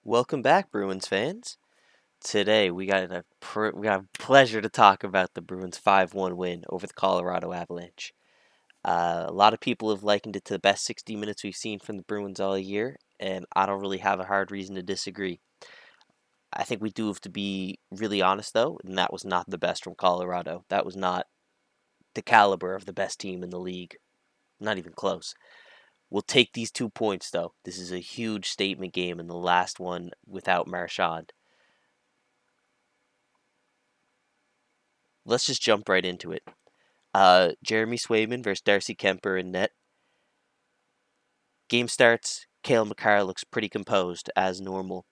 Welcome back, Bruins fans. Today we got a pleasure to talk about the Bruins 5-1 win over the Colorado Avalanche. A lot of people have likened it to the best 60 minutes we've seen from the Bruins all year, and I don't really have a hard reason to disagree. I think we do have to be really honest though, and that was not the best from Colorado. That was not the caliber of the best team in the league. Not even close. We'll take these 2 points though. This is a huge statement game and the last one without Marchand. Let's just jump right into it. Jeremy Swayman versus Darcy Kemper in net. Game starts. Cale Makar looks pretty composed as normal.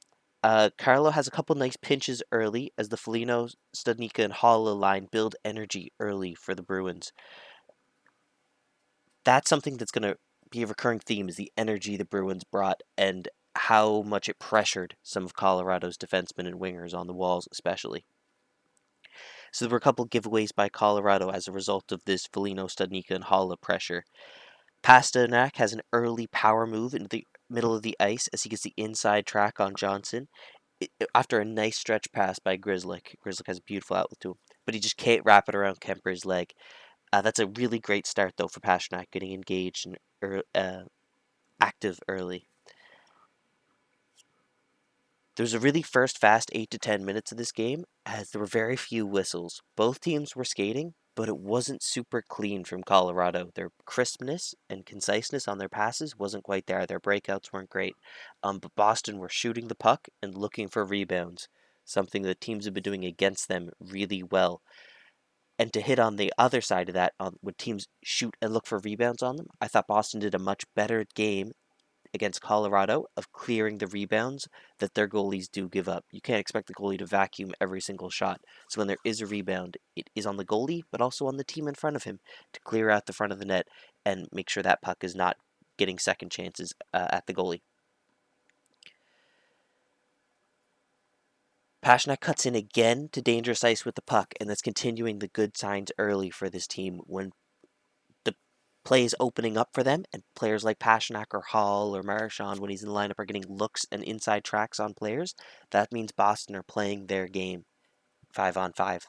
Carlo has a couple nice pinches early as the Foligno, Studnicka, and Holla line build energy early for the Bruins. That's something that's going to be a recurring theme is the energy the Bruins brought and how much it pressured some of Colorado's defensemen and wingers on the walls especially. So there were a couple giveaways by Colorado as a result of this Foligno, Studnicka, and Holla pressure. Pasternak has an early power move into the middle of the ice as he gets the inside track on Johnson. After a nice stretch pass by Grizzlick. Grizzlick has a beautiful outlet to him, but he just can't wrap it around Kemper's leg. That's a really great start, though, for Pasternak, getting engaged and active early. There was a really first fast 8 to 10 minutes of this game, as there were very few whistles. Both teams were skating, but it wasn't super clean from Colorado. Their crispness and conciseness on their passes wasn't quite there. Their breakouts weren't great. But Boston were shooting the puck and looking for rebounds, something that teams have been doing against them really well. And to hit on the other side of that, when teams shoot and look for rebounds on them, I thought Boston did a much better game against Colorado of clearing the rebounds that their goalies do give up. You can't expect the goalie to vacuum every single shot. So when there is a rebound, it is on the goalie, but also on the team in front of him to clear out the front of the net and make sure that puck is not getting second chances at the goalie. Pastrnak cuts in again to dangerous ice with the puck, and that's continuing the good signs early for this team when the play is opening up for them, and players like Pastrnak or Hall or Marchand, when he's in the lineup, are getting looks and inside tracks on players. That means Boston are playing their game 5-on-5.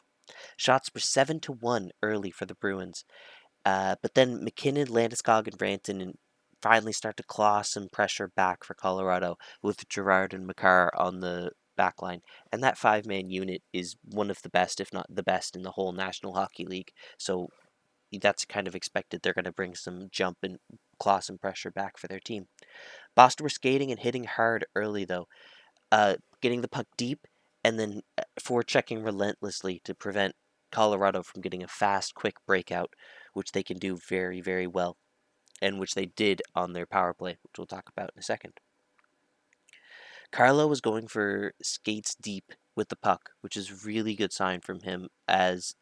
Shots were 7-1 early for the Bruins, but then McKinnon, Landeskog, and Rantanen finally start to claw some pressure back for Colorado with Girard and Makar on the back line. And that five-man unit is one of the best, if not the best, in the whole National Hockey League. So that's kind of expected. They're going to bring some jump and claw some pressure back for their team. Boston were skating and hitting hard early, though, getting the puck deep and then forechecking relentlessly to prevent Colorado from getting a fast, quick breakout, which they can do very, very well, and which they did on their power play, which we'll talk about in a second. Carlo was going for skates deep with the puck, which is a really good sign from him, as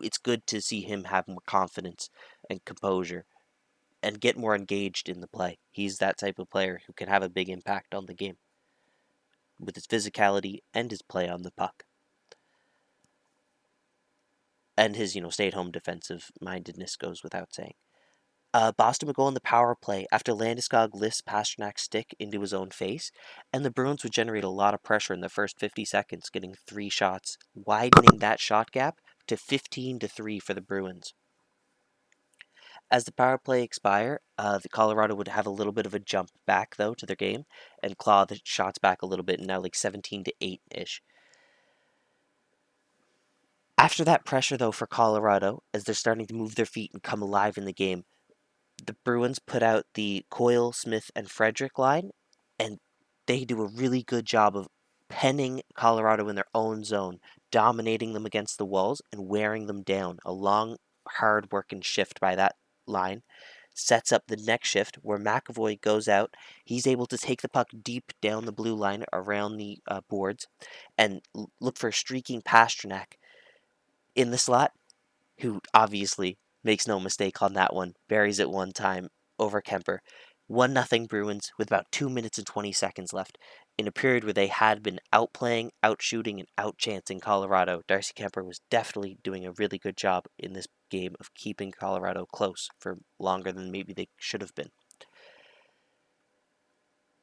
it's good to see him have more confidence and composure and get more engaged in the play. He's that type of player who can have a big impact on the game with his physicality and his play on the puck. And his, stay-at-home defensive mindedness goes without saying. Boston would go on the power play after Landeskog lifts Pasternak's stick into his own face, and the Bruins would generate a lot of pressure in the first 50 seconds, getting 3 shots, widening that shot gap to 15-3 for the Bruins. As the power play expire, the Colorado would have a little bit of a jump back though to their game and claw the shots back a little bit, and now like 17-8 ish. After that pressure though for Colorado, as they're starting to move their feet and come alive in the game, the Bruins put out the Coyle, Smith, and Frederick line, and they do a really good job of penning Colorado in their own zone, dominating them against the walls and wearing them down. A long, hard working shift by that line sets up the next shift where McAvoy goes out. He's able to take the puck deep down the blue line around the boards and look for a streaking Pastrnak in the slot, who obviously makes no mistake on that one, buries it one time over Kemper. 1-0 Bruins with about 2 minutes and 20 seconds left. In a period where they had been outplaying, outshooting, and outchancing Colorado, Darcy Kemper was definitely doing a really good job in this game of keeping Colorado close for longer than maybe they should have been.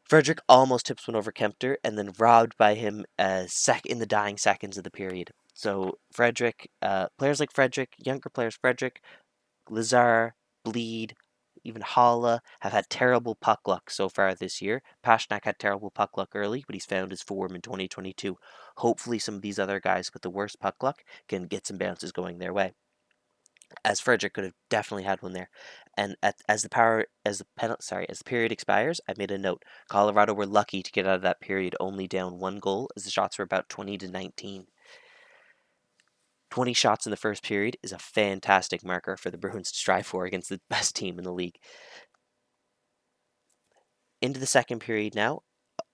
Frederick almost tips one over Kempter and then robbed by him in the dying seconds of the period. So Frederick, players like Frederick, younger players, Frederick, Lazar, Bleed, even Holla have had terrible puck luck so far this year. Pasternak had terrible puck luck early, but he's found his form in 2022. Hopefully, some of these other guys with the worst puck luck can get some bounces going their way. As Frederick could have definitely had one there. And as the period expires, I made a note. Colorado were lucky to get out of that period only down one goal, as the shots were about 20-19. 20 shots in the first period is a fantastic marker for the Bruins to strive for against the best team in the league. Into the second period now,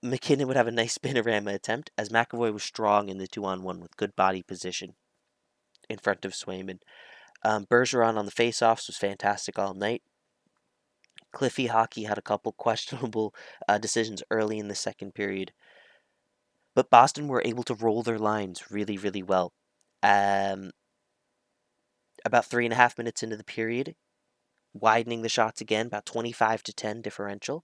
McKinnon would have a nice spinorama attempt as McAvoy was strong in the 2-on-1 with good body position in front of Swayman. Bergeron on the faceoffs was fantastic all night. Cliffy Hockey had a couple questionable decisions early in the second period, but Boston were able to roll their lines really, really well. About 3.5 minutes into the period, widening the shots again, about 25-10 differential.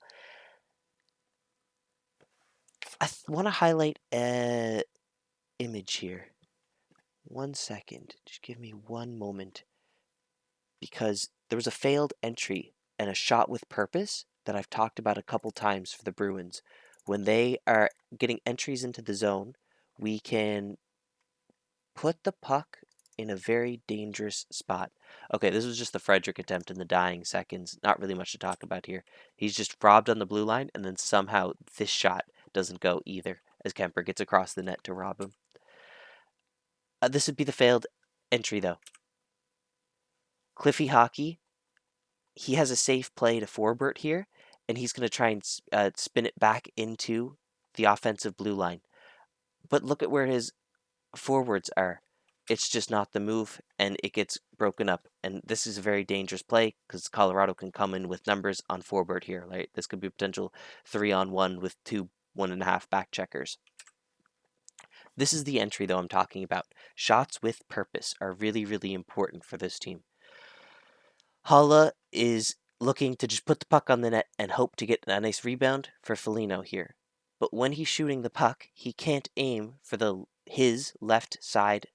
I want to highlight an image here. 1 second. Just give me one moment. Because there was a failed entry and a shot with purpose that I've talked about a couple times for the Bruins. When they are getting entries into the zone, we can put the puck in a very dangerous spot. Okay, this was just the Frederick attempt in the dying seconds. Not really much to talk about here. He's just robbed on the blue line, and then somehow this shot doesn't go either as Kemper gets across the net to rob him. This would be the failed entry, though. Cliffy Hockey, he has a safe play to Forbert here, and he's going to try and spin it back into the offensive blue line. But look at where his forwards are. It's just not the move, and it gets broken up. And this is a very dangerous play because Colorado can come in with numbers on Forbert here. Right? This could be a potential 3-on-1 with 2 1.5 back checkers. This is the entry, though, I'm talking about. Shots with purpose are really, really important for this team. Haula is looking to just put the puck on the net and hope to get a nice rebound for Foligno here. But when he's shooting the puck, he can't aim for his left side,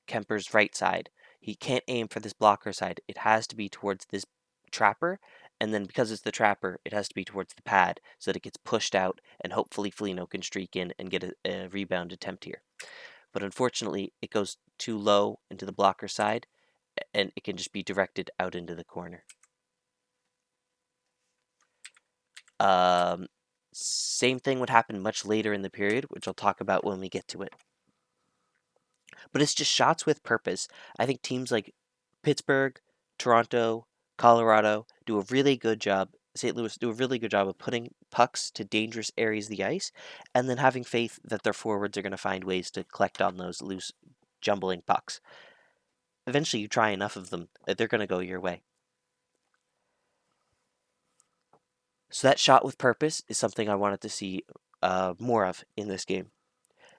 Kemper's right side. He can't aim for this blocker side. It has to be towards this trapper, and then because it's the trapper, it has to be towards the pad so that it gets pushed out, and hopefully Foligno can streak in and get a rebound attempt here. But unfortunately, it goes too low into the blocker side, and it can just be directed out into the corner. Same thing would happen much later in the period, which I'll talk about when we get to it. But it's just shots with purpose. I think teams like Pittsburgh, Toronto, Colorado do a really good job. St. Louis do a really good job of putting pucks to dangerous areas of the ice, and then having faith that their forwards are going to find ways to collect on those loose, jumbling pucks. Eventually, you try enough of them, they're going to go your way. So that shot with purpose is something I wanted to see more of in this game.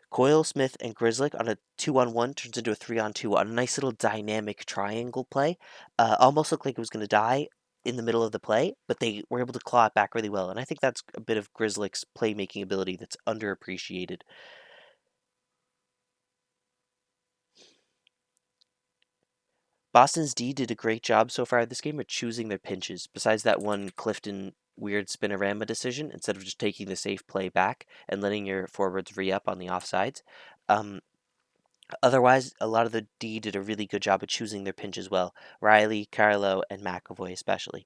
Coyle, Smith, and Grzelcyk on a 2-on-1 turns into a 3-on-2 on a nice little dynamic triangle play. Almost looked like it was going to die in the middle of the play, but they were able to claw it back really well. And I think that's a bit of Grzelcyk's playmaking ability that's underappreciated. Boston's D did a great job so far this game of choosing their pinches. Besides that one Clifton weird spinorama decision, instead of just taking the safe play back and letting your forwards re-up on the offsides. Otherwise, a lot of the D did a really good job of choosing their pinches well. Riley, Carlo, and McAvoy especially.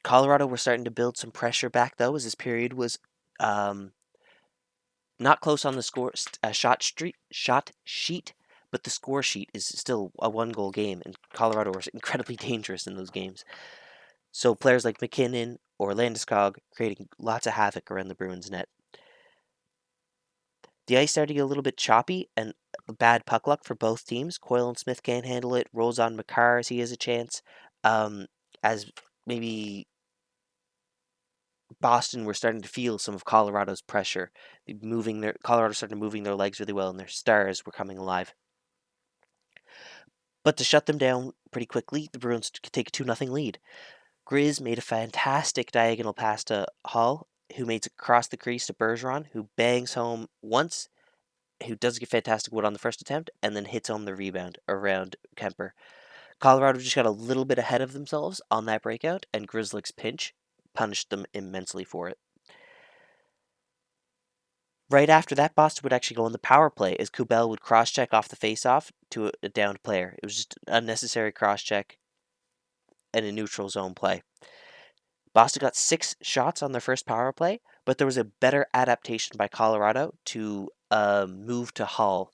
Colorado were starting to build some pressure back, though, as this period was not close on the shot sheet, but the score sheet is still a 1-goal game, and Colorado was incredibly dangerous in those games. So players like McKinnon or Landeskog creating lots of havoc around the Bruins net. The ice started to get a little bit choppy and bad puck luck for both teams. Coyle and Smith can't handle it. Rolls on Makar as he has a chance. As maybe Boston were starting to feel some of Colorado's pressure. Colorado started moving their legs really well, and their stars were coming alive. But to shut them down pretty quickly, the Bruins could take a 2-0 lead. Grizz made a fantastic diagonal pass to Hall, who makes it across the crease to Bergeron, who bangs home once, who does get fantastic wood on the first attempt, and then hits home the rebound around Kemper. Colorado just got a little bit ahead of themselves on that breakout, and Grizzlick's pinch punished them immensely for it. Right after that, Boston would actually go on the power play as Kubel would cross-check off the face-off to a downed player. It was just an unnecessary cross-check and a neutral zone play. Boston got 6 shots on their first power play, but there was a better adaptation by Colorado to move to Hull.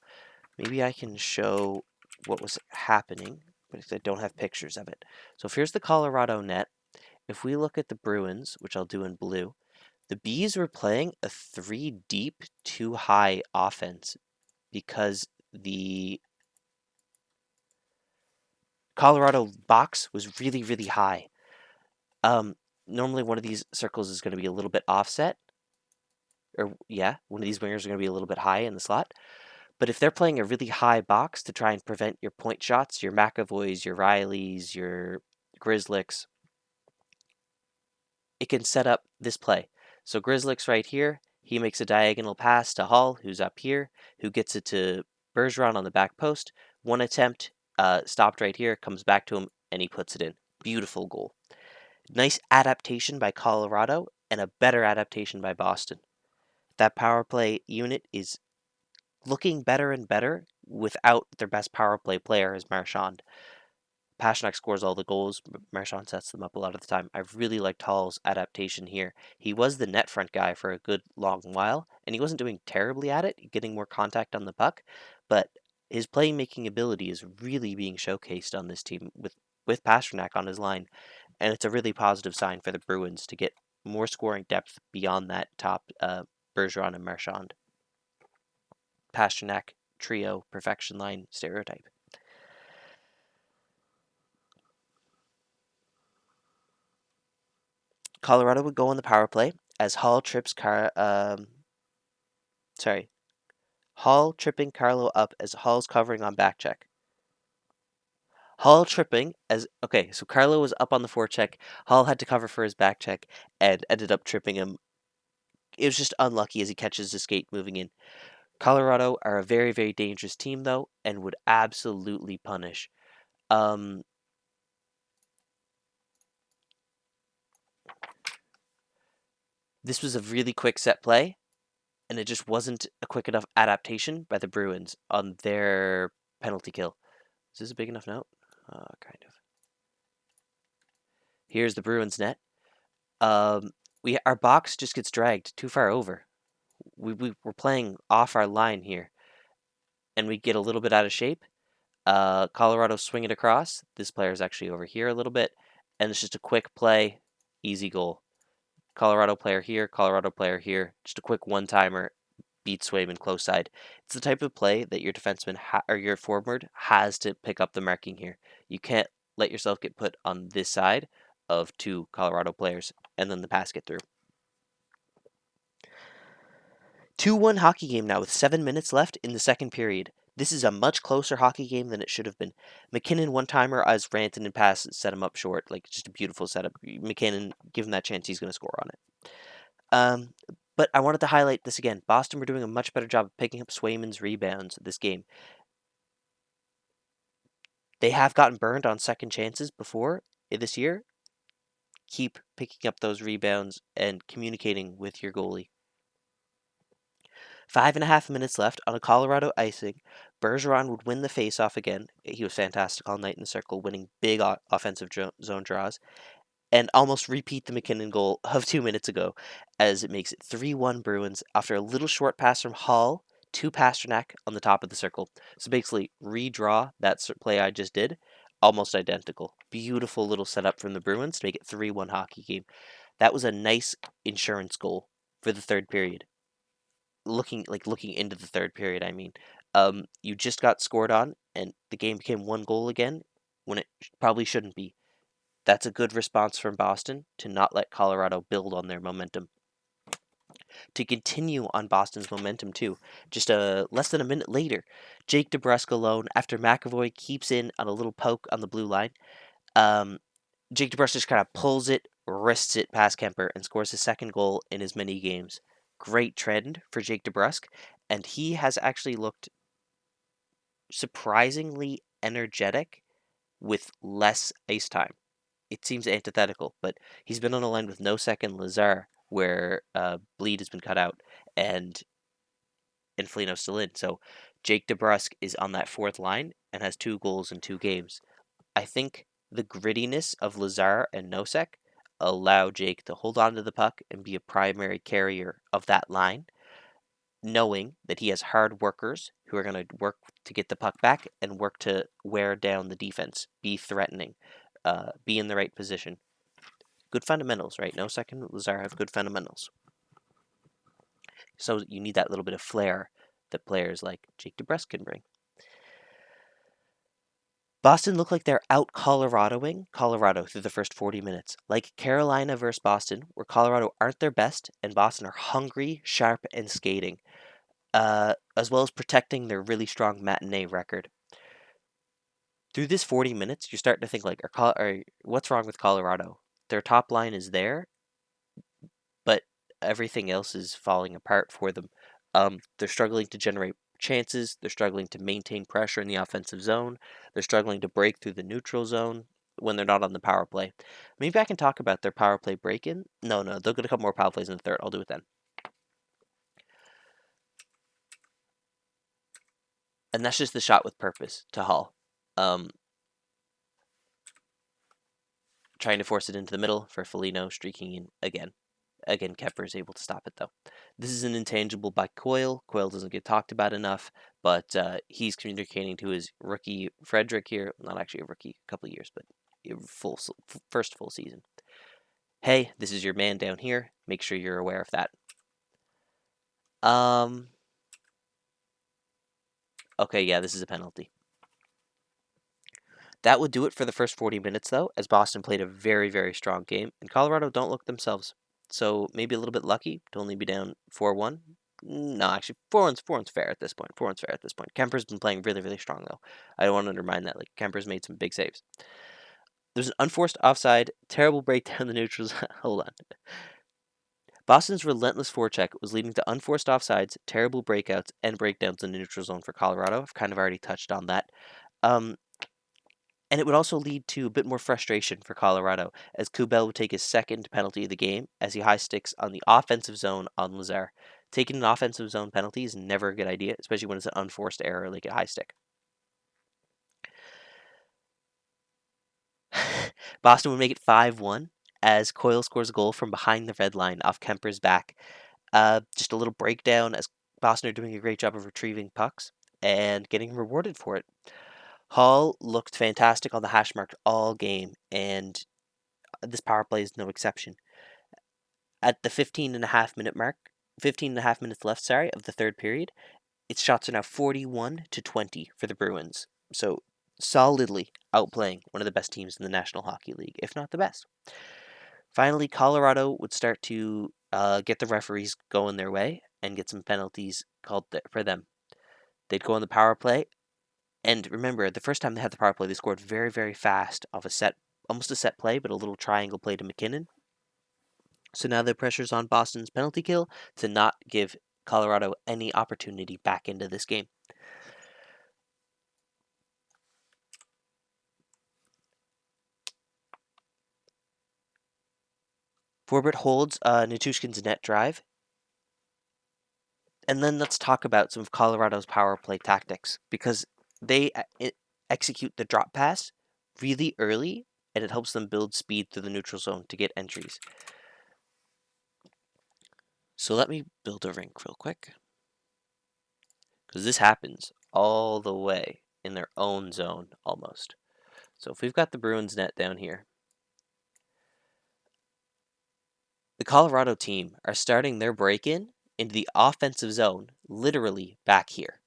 Maybe I can show what was happening, but I don't have pictures of it. So here's the Colorado net. If we look at the Bruins, which I'll do in blue, the Bees were playing a 3 deep, 2 high offense because the Colorado box was really, really high. Normally one of these circles is going to be a little bit offset, or yeah, one of these wingers are going to be a little bit high in the slot. But if they're playing a really high box to try and prevent your point shots, your McAvoys, your Rileys, your Grizzlicks, it can set up this play. So Grizzlick's right here. He makes a diagonal pass to Hall, who's up here, who gets it to Bergeron on the back post. One attempt, stopped right here, comes back to him, and he puts it in. Beautiful goal. Nice adaptation by Colorado, and a better adaptation by Boston. That power play unit is looking better and better without their best power play player as Marchand. Pastrnak scores all the goals. Marchand sets them up a lot of the time. I really liked Hall's adaptation here. He was the net front guy for a good long while, and he wasn't doing terribly at it, getting more contact on the puck, but his playmaking ability is really being showcased on this team with Pastrnak on his line, and it's a really positive sign for the Bruins to get more scoring depth beyond that top Bergeron and Marchand. Pastrnak trio perfection line stereotype. Colorado would go on the power play as Hall trips Hall tripping Carlo up as Hall's covering on back check. Hall tripping as okay, so Carlo was up on the forecheck. Hall had to cover for his back check and ended up tripping him. It was just unlucky as he catches the skate moving in. Colorado are a very, very dangerous team though, and would absolutely punish. Um, this was a really quick set play, and it just wasn't a quick enough adaptation by the Bruins on their penalty kill. Is this a big enough note? Kind of. Here's the Bruins net. Our box just gets dragged too far over. We're playing off our line here, and we get a little bit out of shape. Colorado swing it across. This player is actually over here a little bit, and it's just a quick play, easy goal. Colorado player here. Just a quick one-timer, beat Swayman close side. It's the type of play that your defenseman or your forward has to pick up the marking here. You can't let yourself get put on this side of 2 Colorado players and then the pass get through. 2-1 hockey game now with 7 minutes left in the second period. This is a much closer hockey game than it should have been. McKinnon one-timer as Rantanen pass set him up short. Like, just a beautiful setup. McKinnon, give him that chance, he's going to score on it. But I wanted to highlight this again. Boston were doing a much better job of picking up Swayman's rebounds this game. They have gotten burned on second chances before this year. Keep picking up those rebounds and communicating with your goalie. 5.5 minutes left on a Colorado icing. Bergeron would win the faceoff again. He was fantastic all night in the circle, winning big offensive zone draws, and almost repeat the McKinnon goal of 2 minutes ago, as it makes it 3-1 Bruins after a little short pass from Hall to Pastrnak on the top of the circle. So basically, redraw that play I just did, almost identical. Beautiful little setup from the Bruins to make it 3-1 hockey game. That was a nice insurance goal for the third period. Looking into the third period, I mean. You just got scored on, and the game became 1 goal again when it probably shouldn't be. That's a good response from Boston to not let Colorado build on their momentum. to continue on Boston's momentum too. Just less than a minute later, Jake DeBrusk alone, after McAvoy keeps in on a little poke on the blue line, um, Jake DeBrusk just kind of pulls it, wrists it past Kemper, and scores his second goal in as many games. Great trend for Jake DeBrusk, and he has actually looked surprisingly energetic with less ice time. It seems antithetical, but he's been on a line with no second Lazar, where Bleed has been cut out, and Foligno's still in. So Jake DeBrusk is on that fourth line and has 2 goals in 2 games. I think the grittiness of Lazar and Nosek allow Jake to hold on to the puck and be a primary carrier of that line, knowing that he has hard workers who are going to work to get the puck back and work to wear down the defense, be threatening, be in the right position. Good fundamentals, right? Nosek and Lazar have good fundamentals. So you need that little bit of flair that players like Jake DeBrusk can bring. Boston looked like they're out Coloradoing Colorado through the first 40 minutes. Like Carolina versus Boston, where Colorado aren't their best and Boston are hungry, sharp, and skating, as well as protecting their really strong matinee record. Through this 40 minutes, you're starting to think like, what's wrong with Colorado? Their top line is there, but everything else is falling apart for them. They're struggling to generate chances. They're struggling to maintain pressure in the offensive zone. They're struggling to break through the neutral zone when they're not on the power play. Maybe I can talk about their power play break-in. No, they'll get a couple more power plays in the third. I'll do it then. And that's just the shot with purpose to Hall. Trying to force it into the middle for Foligno, streaking in again. Again, Kemper is able to stop it, though. This is an intangible by Coyle. Coyle doesn't get talked about enough, but he's communicating to his rookie Frederick here. Not actually a rookie, a couple of years, but first full season. Hey, this is your man down here. Make sure you're aware of that. Okay, yeah, this is a penalty. That would do it for the first 40 minutes, though, as Boston played a very, very strong game, and Colorado don't look themselves. So maybe a little bit lucky to only be down 4-1. No, actually, 4-1's fair at this point. 4-1's fair at this point. Kemper's been playing really, really strong, though. I don't want to undermine that. Like, Kemper's made some big saves. There's an unforced offside, terrible breakdown the neutrals. Hold on. Boston's relentless forecheck was leading to unforced offsides, terrible breakouts, and breakdowns in the neutral zone for Colorado. I've kind of already touched on that. And it would also lead to a bit more frustration for Colorado, as Kubel would take his second penalty of the game as he high sticks on the offensive zone on Lazar. Taking an offensive zone penalty is never a good idea, especially when it's an unforced error like a high stick. Boston would make it 5-1 as Coyle scores a goal from behind the red line off Kemper's back. Just a little breakdown as Boston are doing a great job of retrieving pucks and getting rewarded for it. Hall looked fantastic on the hash mark all game, and this power play is no exception. At the 15 and a half minute mark, 15 and a half minutes left, of the third period, its shots are now 41-20 for the Bruins. So solidly outplaying one of the best teams in the National Hockey League, if not the best. Finally, Colorado would start to get the referees going their way and get some penalties called for them. They'd go on the power play. And remember, the first time they had the power play, they scored very, very fast off almost a set play, but a little triangle play to McKinnon. So now the pressure's on Boston's penalty kill to not give Colorado any opportunity back into this game. Forbert holds Nichushkin's net drive. And then let's talk about some of Colorado's power play tactics, because they execute the drop pass really early, and it helps them build speed through the neutral zone to get entries. So let me build a rink real quick, because this happens all the way in their own zone almost. So if we've got the Bruins net down here, the Colorado team are starting their break-in into the offensive zone literally back here.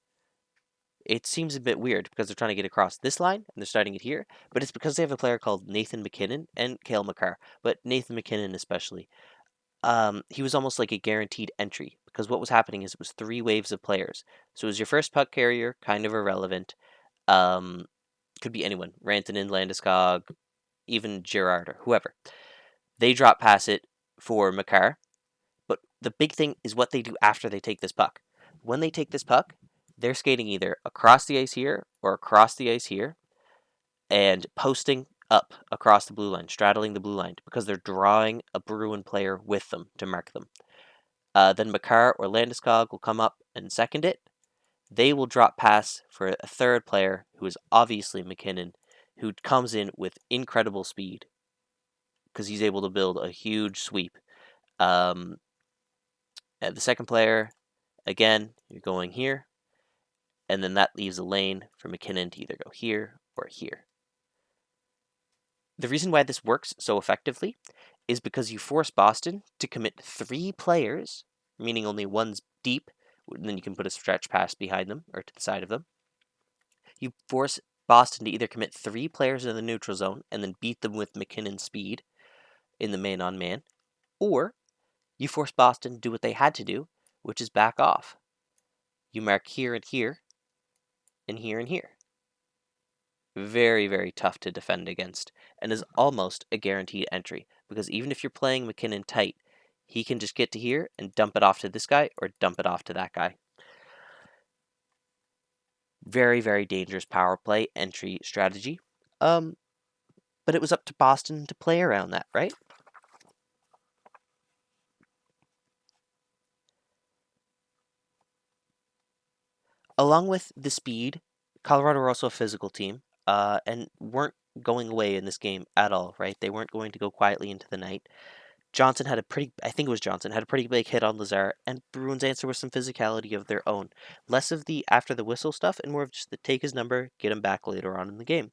It seems a bit weird because they're trying to get across this line and they're starting it here, but it's because they have a player called Nathan McKinnon and Cale Makar, but Nathan McKinnon especially. he was almost like a guaranteed entry because what was happening is it was three waves of players. So it was your first puck carrier, kind of irrelevant. Um, could be anyone, Rantanen, Landeskog, even Girard or whoever. They drop pass it for Makar, but the big thing is what they do after they take this puck. When they take this puck, they're skating either across the ice here or across the ice here and posting up across the blue line, straddling the blue line, because they're drawing a Bruin player with them to mark them. Then Makar or Landeskog will come up and second it. They will drop pass for a third player, who is obviously McKinnon, who comes in with incredible speed because he's able to build a huge sweep. And the second player, again, you're going here, and then that leaves a lane for McKinnon to either go here or here. The reason why this works so effectively is because you force Boston to commit three players, meaning only one's deep, and then you can put a stretch pass behind them or to the side of them. You force Boston to either commit three players in the neutral zone and then beat them with McKinnon's speed in the man-on-man, or you force Boston to do what they had to do, which is back off. You mark here and here, and here and here. Very, very tough to defend against, and is almost a guaranteed entry, because even if you're playing McKinnon tight, he can just get to here and dump it off to this guy or dump it off to that guy. Very, very dangerous power play entry strategy. But it was up to Boston to play around that, right? Along with the speed, Colorado were also a physical team, and weren't going away in this game at all, right? They weren't going to go quietly into the night. I think it was Johnson, had a pretty big hit on Lazar, and Bruins answer with some physicality of their own. Less of the after the whistle stuff, and more of just the take his number, get him back later on in the game.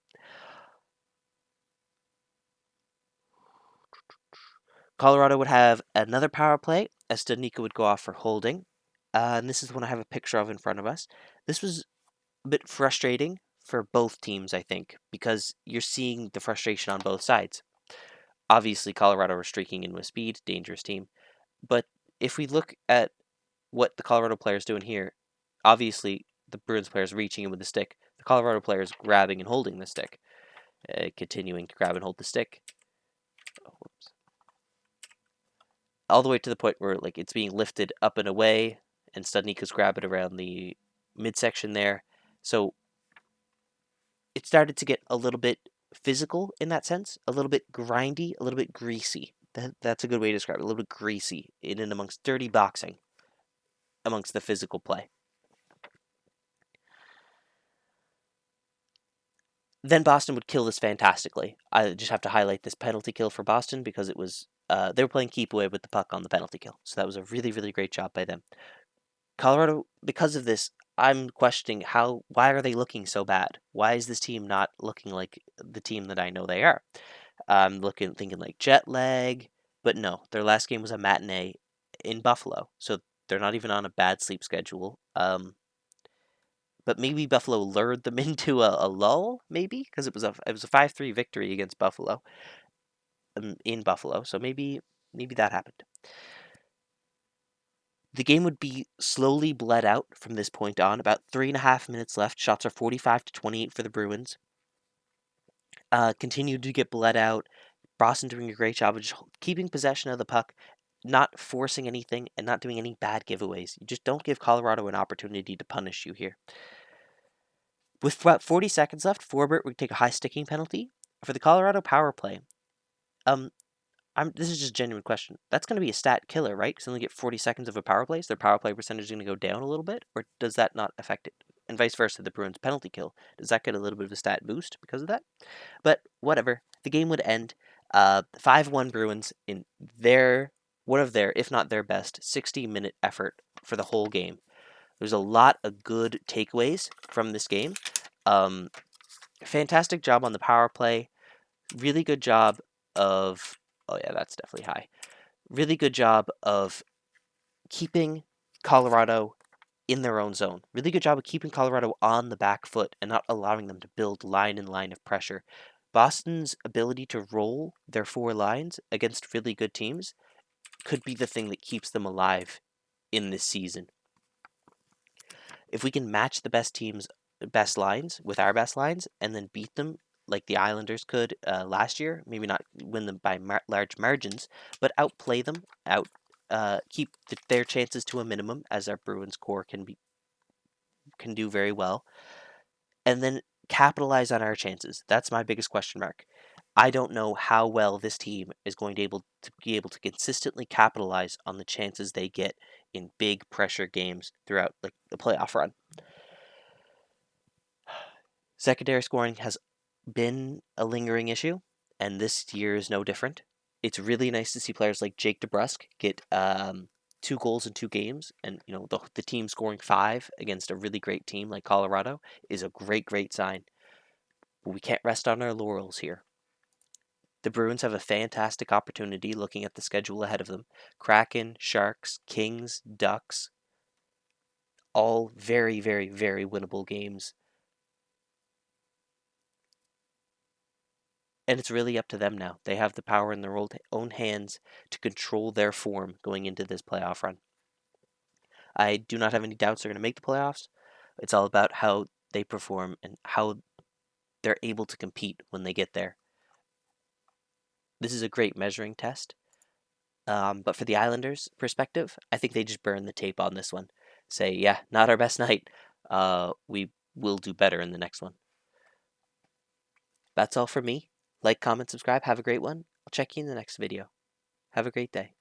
Colorado would have another power play, as Studnicka would go off for holding. And this is the one I have a picture of in front of us. This was a bit frustrating for both teams, I think, because you're seeing the frustration on both sides. Obviously, Colorado are streaking in with speed, dangerous team. But if we look at what the Colorado players doing here, obviously the Bruins players reaching in with the stick, the Colorado players grabbing and holding the stick, continuing to grab and hold the stick. Oh, whoops. All the way to the point where like it's being lifted up and away, and Studnicka's grabbing around the midsection there. So it started to get a little bit physical in that sense, a little bit grindy, a little bit greasy. That's a good way to describe it. A little bit greasy in and amongst dirty boxing, amongst the physical play. Then Boston would kill this fantastically. I just have to highlight this penalty kill for Boston because it was they were playing keep away with the puck on the penalty kill, so that was a really, really great job by them. Colorado, because of this, I'm questioning why are they looking so bad? Why is this team not looking like the team that I know they are? I'm thinking like jet lag, but no, their last game was a matinee in Buffalo, so they're not even on a bad sleep schedule. But maybe Buffalo lured them into a lull, maybe because it was a 5-3 victory against Buffalo, in Buffalo. So maybe that happened. The game would be slowly bled out from this point on. About 3.5 minutes left. Shots are 45-28 for the Bruins. Continued to get bled out. Boston doing a great job of just keeping possession of the puck, not forcing anything, and not doing any bad giveaways. You just don't give Colorado an opportunity to punish you here. With about 40 seconds left, Forbert would take a high sticking penalty. For the Colorado power play, um, this is just a genuine question. That's going to be a stat killer, right? Because they only get 40 seconds of a power play, so their power play percentage is going to go down a little bit, or does that not affect it? And vice versa, the Bruins penalty kill. Does that get a little bit of a stat boost because of that? But whatever. The game would end 5-1 Bruins in one of their, if not their best, 60-minute effort for the whole game. There's a lot of good takeaways from this game. Fantastic job on the power play. Really good job of... Oh yeah, that's definitely high. Really good job of keeping Colorado in their own zone. Really good job of keeping Colorado on the back foot and not allowing them to build line and line of pressure. Boston's ability to roll their four lines against really good teams could be the thing that keeps them alive in this season. If we can match the best team's best lines with our best lines and then beat them like the Islanders could last year, maybe not win them by large margins, but outplay them, keep their chances to a minimum, as our Bruins core can do very well, and then capitalize on our chances. That's my biggest question mark. I don't know how well this team is going to be able to consistently capitalize on the chances they get in big pressure games throughout like the playoff run. Secondary scoring has been a lingering issue, and this year is no different. It's really nice to see players like Jake DeBrusk get 2 goals in 2 games, and the team scoring 5 against a really great team like Colorado is a great sign. But we can't rest on our laurels here. The Bruins have a fantastic opportunity looking at the schedule ahead of them. Kraken, Sharks, Kings, Ducks, all very winnable games. And it's really up to them now. They have the power in their own hands to control their form going into this playoff run. I do not have any doubts they're going to make the playoffs. It's all about how they perform and how they're able to compete when they get there. This is a great measuring test. But for the Islanders' perspective, I think they just burn the tape on this one. Say, yeah, not our best night. We will do better in the next one. That's all for me. Like, comment, subscribe. Have a great one. I'll check you in the next video. Have a great day.